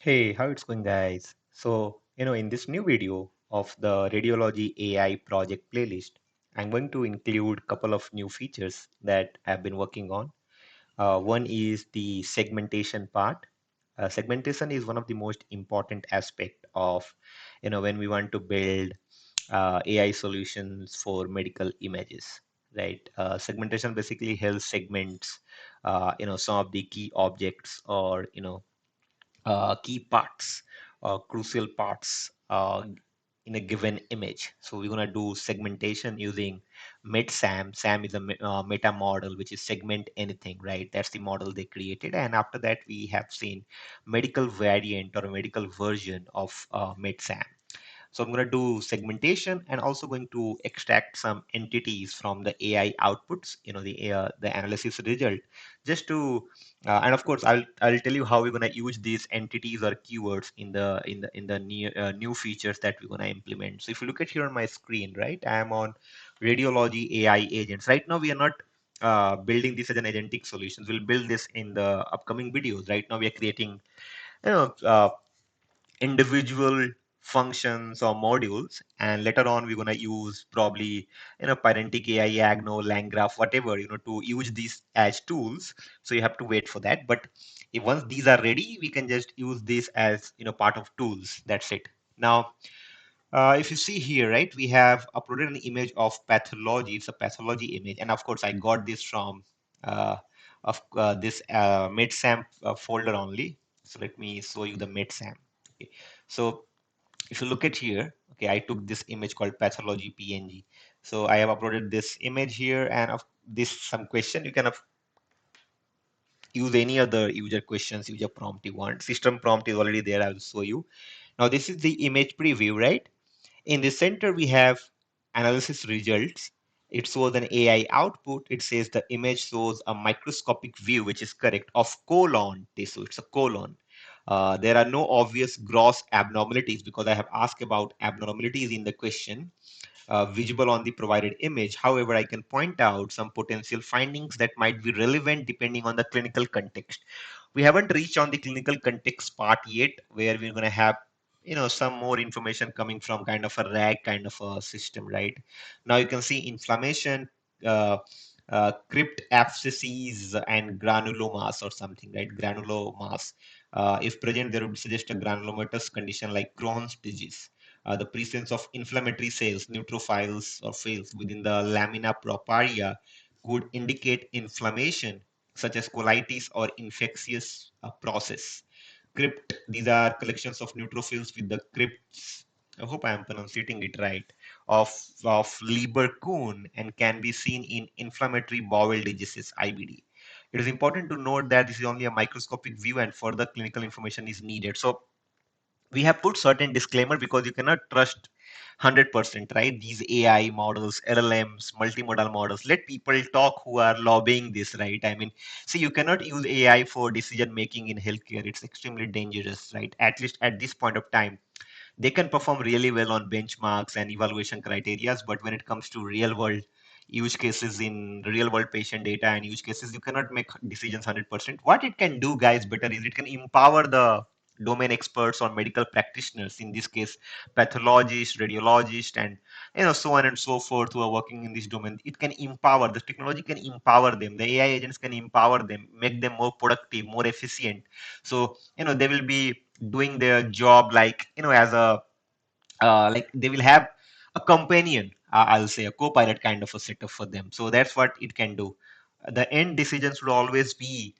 Hey, how it's going, guys? In this new video of the Radiology AI Project playlist, I'm going to include a couple of new features that I've been working on. One is the segmentation part. Segmentation is one of the most important aspect of, when we want to build AI solutions for medical images, right? Segmentation basically helps segments, some of the key objects or, key parts, crucial parts in a given image. So we're gonna do segmentation using MedSAM. SAM is a meta model, which is segment anything, right? That's the model they created. And after that, we have seen medical variant or a medical version of MedSAM. So I'm going to do segmentation and also going to extract some entities from the AI outputs, the analysis result, just to and of course I'll tell you how we're going to use these entities or keywords in the new features that we're going to implement. So if you look at here on my screen, right, I am on Radiology AI agents. Right now we are not building this as an agentic solutions. We'll build this in the upcoming videos. Right now we are creating you know uh, individual functions or modules, and later on we're going to use probably parentic AI, agno, langgraph, whatever, to use these as tools. So you have to wait for that, but if once these are ready, we can just use this as part of tools. That's it. Now if you see here, right, we have uploaded an image of pathology. It's a pathology image, and of course I got this from this MedSAM folder only. So let me show you the MedSAM. Okay. So if you look at here, okay, I took this image called pathology PNG. So I have uploaded this image here, and of this some question. You can use any other user questions, user prompt you want. System prompt is already there. I'll show you. Now this is the image preview, right? In the center, we have analysis results. It shows an AI output. It says the image shows a microscopic view, which is correct, of colon tissue. It's a colon. There are no obvious gross abnormalities because I have asked about abnormalities in the question visible on the provided image. However, I can point out some potential findings that might be relevant depending on the clinical context. We haven't reached on the clinical context part yet, where we're going to have some more information coming from kind of a rag kind of a system, right? Now you can see inflammation, uh, crypt abscesses and granulomas or something, right? Granulomas, if present, there would suggest a granulomatous condition like Crohn's disease. The presence of inflammatory cells, neutrophils or cells within the lamina propria could indicate inflammation such as colitis or infectious process. Crypt, these are collections of neutrophils with the crypts, I hope I am pronouncing it right, of, of Lieberkühn, and can be seen in inflammatory bowel diseases, IBD. It is important to note that this is only a microscopic view and further clinical information is needed. So we have put certain disclaimer because you cannot trust 100%, right? These AI models, LLMs, multimodal models, let people talk who are lobbying this, right? I mean, see, you cannot use AI for decision making in healthcare. It's extremely dangerous, right? At least at this point of time, they can perform really well on benchmarks and evaluation criterias, but when it comes to real world use cases in real world patient data and use cases, you cannot make decisions 100%. What it can do, guys, better is it can empower the domain experts or medical practitioners, in this case pathologists, radiologists, and so on and so forth, who are working in this domain. It can empower, the technology can empower them, the AI agents can empower them, make them more productive, more efficient. So they will be doing their job like as a like they will have a companion, I'll say a co-pilot kind of a setup for them. So that's what it can do. The end decisions would always be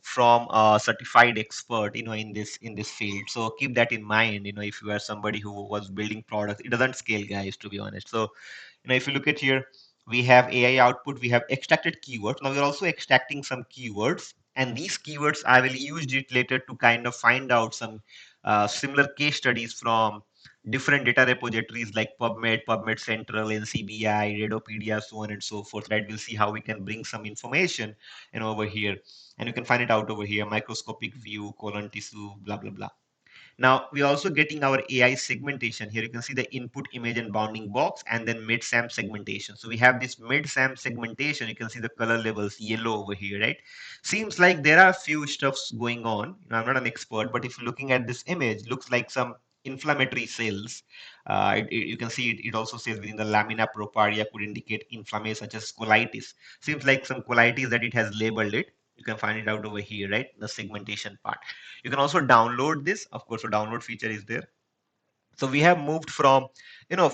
from a certified expert in this field. So keep that in mind. If you are somebody who was building products, it doesn't scale, guys, to be honest. So if you look at here, we have AI output, we have extracted keywords. Now we're also extracting some keywords, and these keywords I will use it later to kind of find out some similar case studies from different data repositories like PubMed Central, NCBI, Redopedia, so on and so forth, right? We'll see how we can bring some information over here, and you can find it out over here: microscopic view, colon tissue, blah blah blah. Now we're also getting our AI segmentation. Here you can see the input image and bounding box and then MedSAM segmentation. So we have this MedSAM segmentation. You can see the color levels yellow over here, right? Seems like there are a few stuffs going on. I'm not an expert, but if you're looking at this image, looks like some inflammatory cells. You can see it also says within the lamina propria could indicate inflammation such as colitis. Seems like some colitis that it has labeled it. You can find it out over here, right? The segmentation part. You can also download this. Of course, the download feature is there. So we have moved from,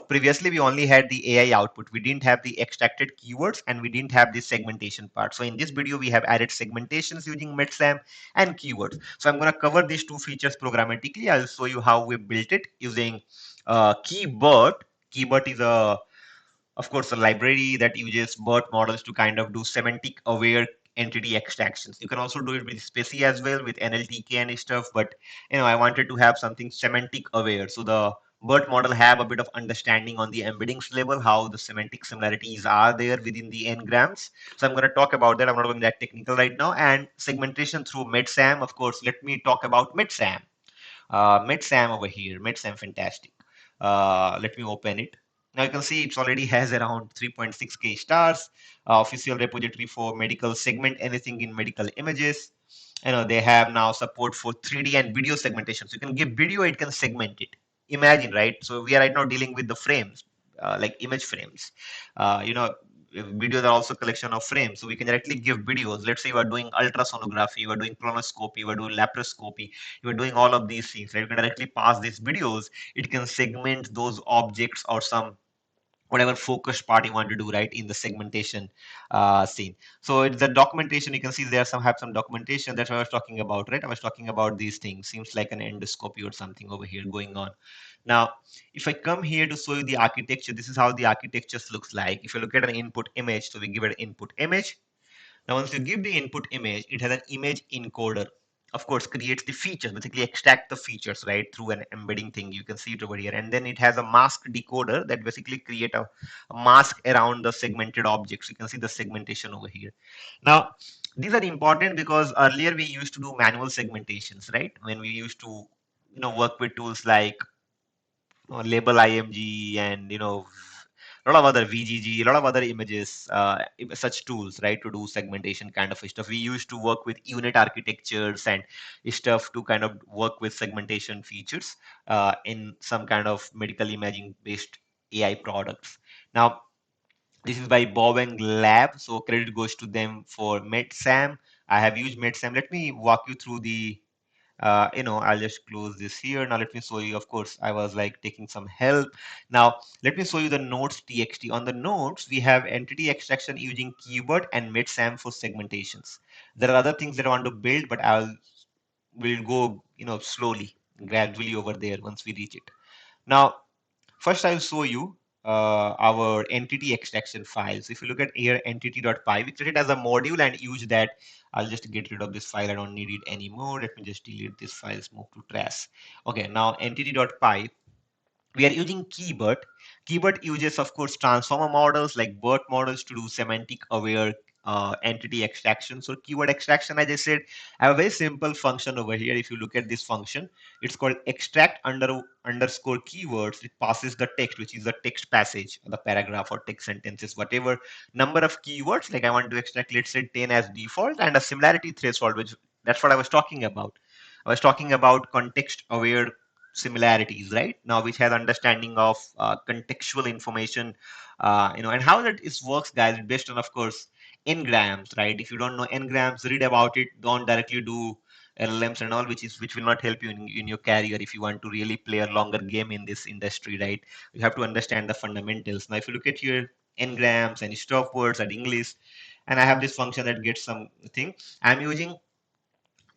previously we only had the AI output. We didn't have the extracted keywords and we didn't have the segmentation part. So in this video, we have added segmentations using MedSAM and keywords. So I'm going to cover these two features programmatically. I'll show you how we built it using KeyBERT. KeyBERT is of course, a library that uses BERT models to kind of do semantic aware entity extractions. You can also do it with SPECI as well with NLTK and stuff, but I wanted to have something semantic aware. So the BERT model have a bit of understanding on the embeddings level, how the semantic similarities are there within the n-grams. So I'm going to talk about that. I'm not going that technical right now. And segmentation through MedSAM, of course, let me talk about MedSAM. MedSAM over here, MedSAM fantastic. Let me open it. Now you can see it already has around 3.6K stars, official repository for medical segment, anything in medical images. They have now support for 3D and video segmentation. So you can give video, it can segment it. Imagine, right? So we are right now dealing with the frames, like image frames. Videos are also collection of frames. So we can directly give videos. Let's say you are doing ultrasonography, you are doing colonoscopy, you are doing laparoscopy, you are doing all of these things, right? You can directly pass these videos. It can segment those objects or some whatever focus part you want to do, right, in the segmentation scene. So it's the documentation. You can see there have some documentation. That's what I was talking about, right? I was talking about these things. Seems like an endoscopy or something over here going on. Now, if I come here to show you the architecture, this is how the architecture looks like. If you look at an input image, so we give it an input image. Now, once you give the input image, it has an image encoder. Of course, creates the features, basically extract the features, right, through an embedding thing. You can see it over here. And then it has a mask decoder that basically create a mask around the segmented objects. You can see the segmentation over here. Now, these are important because earlier we used to do manual segmentations, right? When we used to, work with tools like label IMG and a lot of other VGG, a lot of other images, such tools, right, to do segmentation kind of stuff. We used to work with unit architectures and stuff to kind of work with segmentation features in some kind of medical imaging based AI products. Now, this is by Bowen Lab, so credit goes to them for MedSAM. I have used MedSAM. Let me walk you through the I'll just close this here. Now let me show you, of course, I was like taking some help. Now let me show you the nodes txt. On the nodes, we have entity extraction using KeyBERT and MedSAM for segmentations. There are other things that I want to build, but will go, slowly, gradually over there once we reach it. Now, first I'll show you our entity extraction files. If you look at here, entity.py, we created as a module and use that. I'll just get rid of this file. I don't need it anymore. Let me just delete this file, move to trash. Okay, now entity.py, we are using KeyBERT. KeyBERT uses, of course, transformer models like BERT models to do semantic aware entity extraction. So keyword extraction, as I said, I have a very simple function over here. If you look at this function, it's called extract underscore keywords. It passes the text, which is the text passage, the paragraph or text sentences, whatever number of keywords. Like I want to extract, let's say 10 as default, and a similarity threshold, which that's what I was talking about. I was talking about context aware similarities, right, now which has understanding of contextual information, and how that is works, guys, based on, of course, n-grams, right? If you don't know n-grams, read about it. Don't directly do LLMs and all, which will not help you in your career if you want to really play a longer game in this industry, right? You have to understand the fundamentals. Now if you look at your n-grams and stop words and English, and I have this function that gets something. I'm using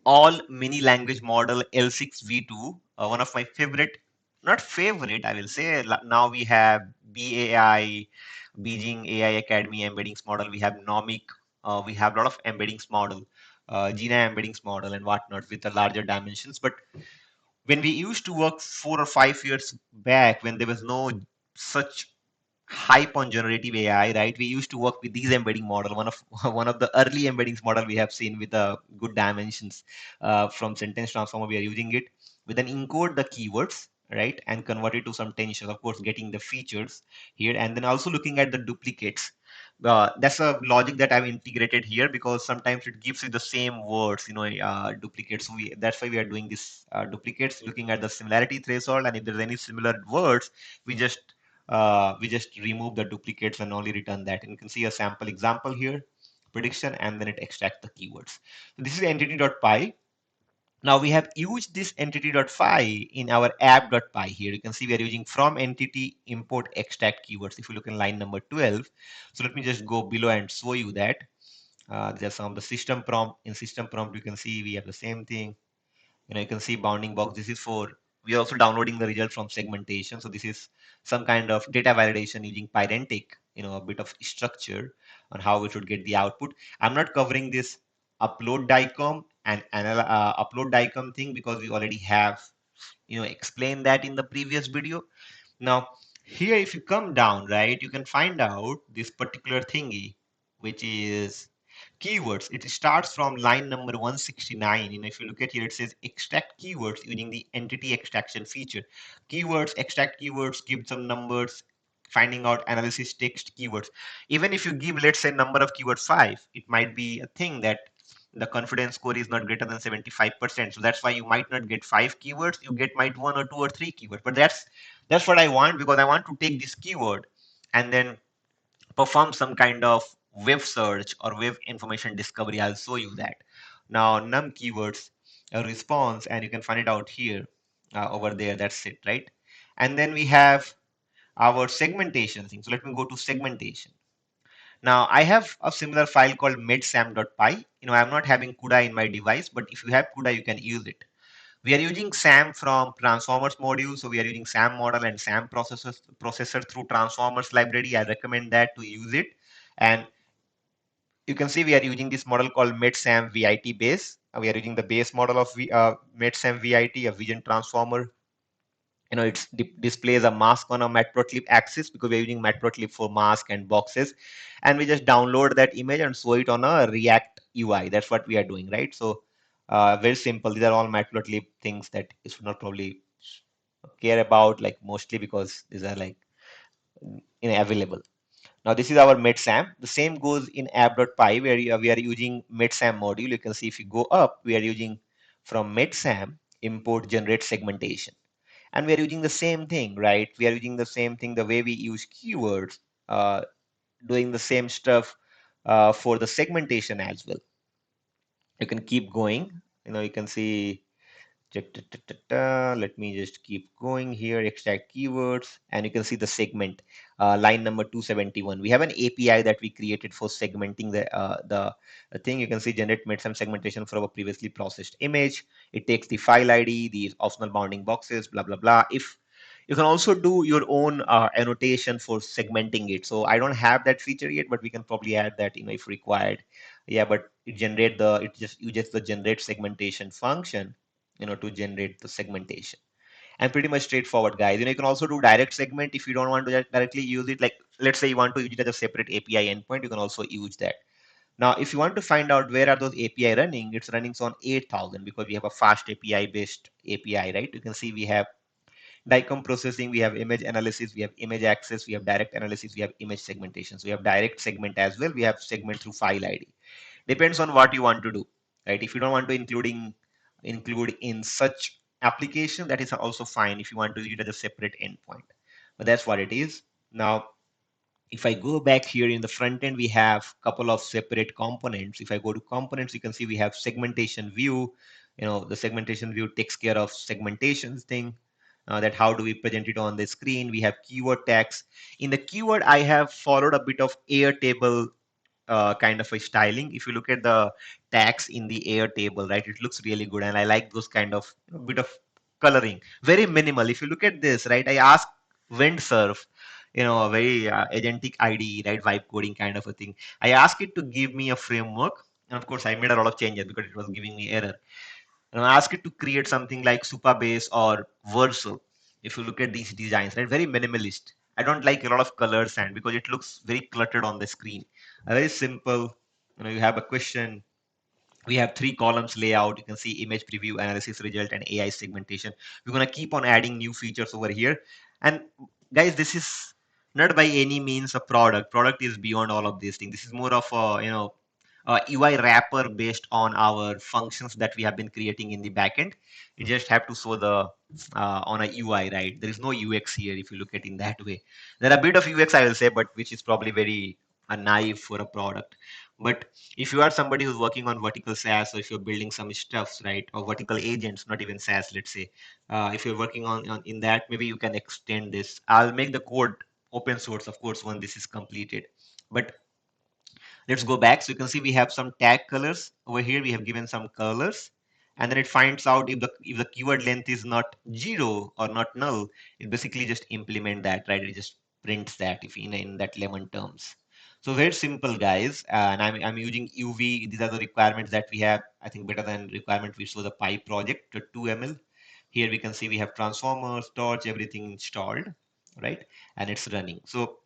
all mini language model L6V2, one of my favorite, not favorite, I will say. Now we have BAI, Beijing AI Academy embeddings model. We have Nomic. We have a lot of embeddings model, Gina embeddings model and whatnot with the larger dimensions. But when we used to work 4 or 5 years back, when there was no such hype on generative AI, right? We used to work with these embedding model, one of one of the early embeddings model we have seen with good dimensions from sentence transformer. We are using it. We then encode the keywords, right, and convert it to some tension. Of course, getting the features here, and then also looking at the duplicates. That's a logic that I've integrated here because sometimes it gives you the same words, duplicates. So that's why we are doing this duplicates, looking at the similarity threshold, and if there's any similar words, we just remove the duplicates and only return that. And you can see a sample example here, prediction, and then it extracts the keywords. So this is entity.py. Now we have used this entity.py in our app.py here. You can see we are using from entity import extract keywords. If you look in line number 12, so let me just go below and show you that. There's some of the system prompt. In system prompt, you can see we have the same thing. You can see bounding box. This is for, we are also downloading the result from segmentation. So this is some kind of data validation using Pydantic, a bit of structure on how we should get the output. I'm not covering this upload DICOM and upload DICOM thing because we already have, explained that in the previous video. Now, here, if you come down, right, you can find out this particular thingy, which is keywords. It starts from line number 169. If you look at here, it says extract keywords using the entity extraction feature. Keywords, extract keywords, give some numbers, finding out analysis text keywords. Even if you give, let's say, number of keywords 5, it might be a thing that the confidence score is not greater than 75%. So that's why you might not get 5 keywords. You get might 1 or 2 or 3 keywords. But that's what I want, because I want to take this keyword and then perform some kind of web search or web information discovery. I'll show you that. Now, num keywords, a response, and you can find it out here, over there. That's it, right? And then we have our segmentation thing. So let me go to segmentation. Now, I have a similar file called MedSAM.py. I'm not having CUDA in my device, but if you have CUDA, you can use it. We are using SAM from Transformers module. So we are using SAM model and SAM processor through Transformers library. I recommend that to use it. And you can see we are using this model called MedSAM VIT base. We are using the base model of MedSAM VIT, a vision transformer. It displays a mask on a matplotlib axis because we're using matplotlib for mask and boxes. And we just download that image and show it on a React UI. That's what we are doing, right? So very simple. These are all matplotlib things that you should not probably care about, like, mostly because these are like available. Now this is our MedSAM. The same goes in app.py where we are using MedSAM module. You can see if you go up, we are using from MedSAM import generate segmentation. And we are using the same thing, right? We are using the same thing, the way we use keywords, doing the same stuff for the segmentation as well. You can keep going. You can see, let me just keep going here, extract keywords, and you can see the segment, line number 271. We have an API that we created for segmenting the thing. You can see generate made some segmentation from a previously processed image. It takes the file ID, the optional bounding boxes, blah, blah, blah. If you can also do your own annotation for segmenting it. So I don't have that feature yet, but we can probably add that, if required. Yeah, but it just uses the generate segmentation function, to generate the segmentation. And pretty much straightforward, guys. You can also do direct segment if you don't want to directly use it. Like, let's say you want to use it as a separate API endpoint, you can also use that. Now, if you want to find out where are those API running, it's running on 8000 because we have a fast API based API, right? You can see we have DICOM processing, we have image analysis, we have image access, we have direct analysis, we have image segmentation. So we have direct segment as well. We have segment through file ID. Depends on what you want to do, right? If you don't want to include in such application, that is also fine if you want to use it as a separate endpoint. But that's what it is. Now, if I go back here in the front end, we have a couple of separate components. If I go to components, you can see we have segmentation view. The segmentation view takes care of segmentation thing. That how do we present it on the screen? We have keyword tags. In the keyword, I have followed a bit of Airtable kind of a styling. If you look at the tags in the Airtable, right, it looks really good, and I like those kind of bit of coloring. Very minimal. If you look at this, right, I asked Windsurf, a very agentic ID, right, vibe coding kind of a thing. I asked it to give me a framework, and of course, I made a lot of changes because it was giving me error. And I asked it to create something like Supabase or Verso. If you look at these designs, right, very minimalist. I don't like a lot of colors and because it looks very cluttered on the screen. A very simple, you have a question, we have 3 columns layout. You can see image preview, analysis result, and AI segmentation. We're going to keep on adding new features over here. And guys, this is not by any means a product is beyond all of these things. This is more of a UI wrapper based on our functions that we have been creating in the backend. You just have to show the on a UI, right? There is no UX here if you look at it in that way. There are a bit of UX, I will say, but which is probably very naive for a product. But if you are somebody who's working on vertical SaaS, or if you're building some stuffs, right, or vertical agents, not even SaaS, let's say, if you're working on in that, maybe you can extend this. I'll make the code open source, of course, when this is completed. But let's go back. So you can see we have some tag colors over here. We have given some colors, and then it finds out if the keyword length is not 0 or not null. It basically just implement that, right? It just prints that if in that lemon terms. So very simple, guys. And I'm using UV. These are the requirements that we have. I think better than requirement we show the Pi project to 2 ml. Here we can see we have transformers, torch, everything installed, right? And it's running. So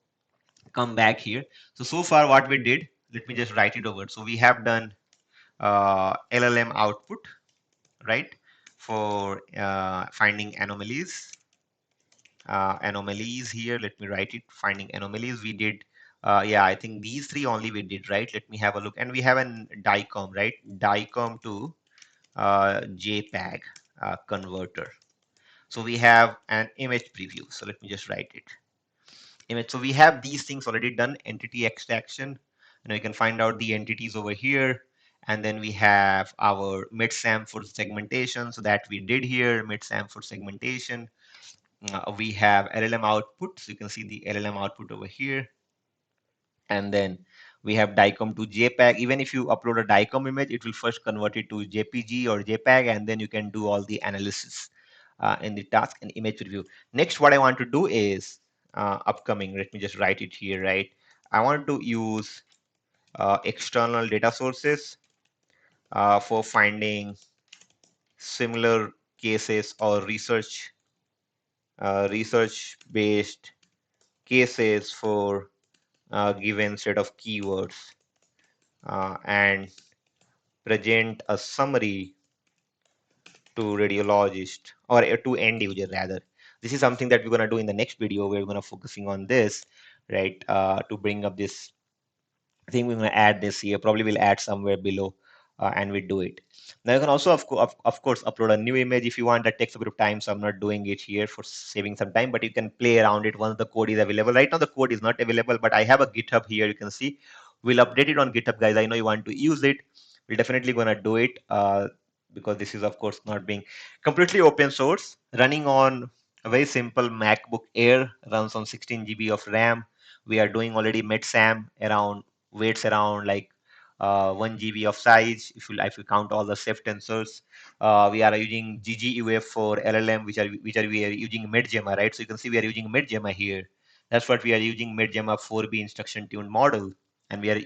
come back here. So far what we did, let me just write it over. So we have done LLM output, right? For finding anomalies. Anomalies here, let me write it. Finding anomalies, we did, yeah, I think these 3 only we did, right? Let me have a look. And we have an DICOM, right? DICOM to JPEG converter. So we have an image preview. So let me just write it. Image. So we have these things already done. Entity extraction. You can find out the entities over here. And then we have our MedSAM for segmentation. So that we did here, MedSAM for segmentation. We have LLM output. So you can see the LLM output over here. And then we have DICOM to JPEG. Even if you upload a DICOM image, it will first convert it to JPG or JPEG, and then you can do all the analysis in the task and image preview. Next, what I want to do is upcoming. Let me just write it here, right? I want to use external data sources for finding similar cases or research-based cases for given set of keywords and present a summary to radiologist or to end user rather. This is something that we're going to do in the next video. We're going to focusing on this, right? To bring up this, I think we're going to add this here. Probably we'll add somewhere below and we do it. Now you can also, of course, upload a new image if you want. That takes a bit of time, so I'm not doing it here for saving some time, but you can play around it once the code is available. Right now the code is not available, but I have a GitHub here. You can see we'll update it on GitHub, guys. I know you want to use it. We're definitely going to do it because this is, of course, not being completely open source, running on a very simple MacBook Air, runs on 16 GB of RAM. We are doing already MedSAM around weights around like 1 GB of size. If you count all the safe tensors, we are using GGUF for LLM, which are we are using MedGemma, right? So you can see we are using MedGemma here. That's what we are using, MedGemma 4B instruction tuned model, and we are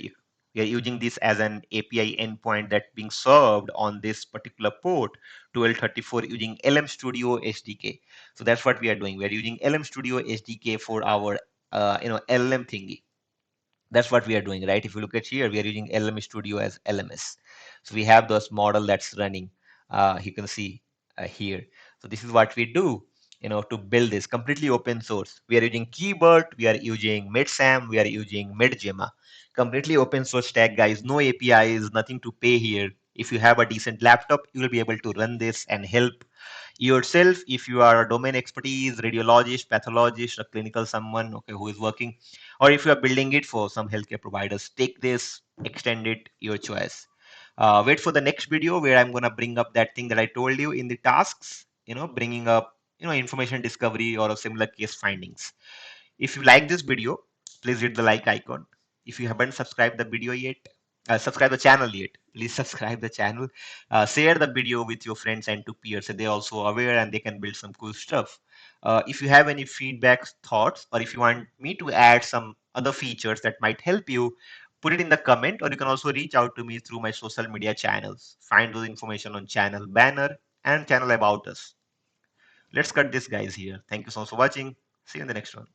using this as an API endpoint that being served on this particular port 1234 using LM Studio SDK. So that's what we are doing. We are using LM Studio SDK for our LM thingy. That's what we are doing, right? If you look at here, we are using LM Studio as LMS. So we have this model that's running. You can see here. So this is what we do, to build this completely open source. We are using KeyBERT, we are using MedSAM, we are using MedGemma. Completely open source stack, guys. No APIs, nothing to pay here. If you have a decent laptop, you will be able to run this and help yourself. If you are a domain expertise, radiologist, pathologist, a clinical someone, okay, who is working, or if you are building it for some healthcare providers, take this, extend it, your choice. Wait for the next video where I'm going to bring up that thing that I told you in the tasks, bringing up, information discovery or a similar case findings. If you like this video, please hit the like icon. If you haven't subscribed the video yet, subscribe the channel yet, please subscribe the channel. Share the video with your friends and to peers, so they're also aware and they can build some cool stuff. If you have any feedback, thoughts, or if you want me to add some other features that might help you, put it in the comment, or you can also reach out to me through my social media channels. Find those information on channel banner and channel about us. Let's cut this, guys, here. Thank you so much for watching. See you in the next one.